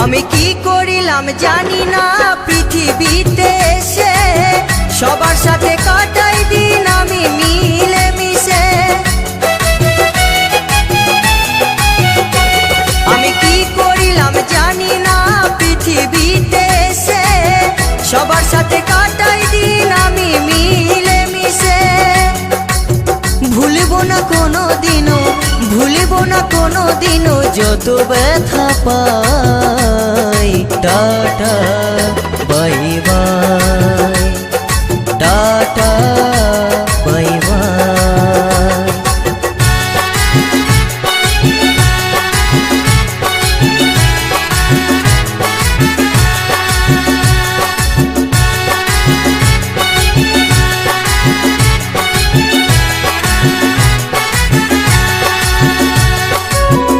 আমি কি করিলাম জানি না পৃথিবীতে এসে, সবার সাথে কাটাই দিন আমি মিলে মিশে। আমি কি করিলাম জানি না পৃথিবীতে এসে, সবার সাথে কাটাই দিন আমি মিলে মিশে। ভুলব না কোনো দিনও, ভুলব না কোনো দিনও যত ব্যথা পাই। Tata bye bye, tata.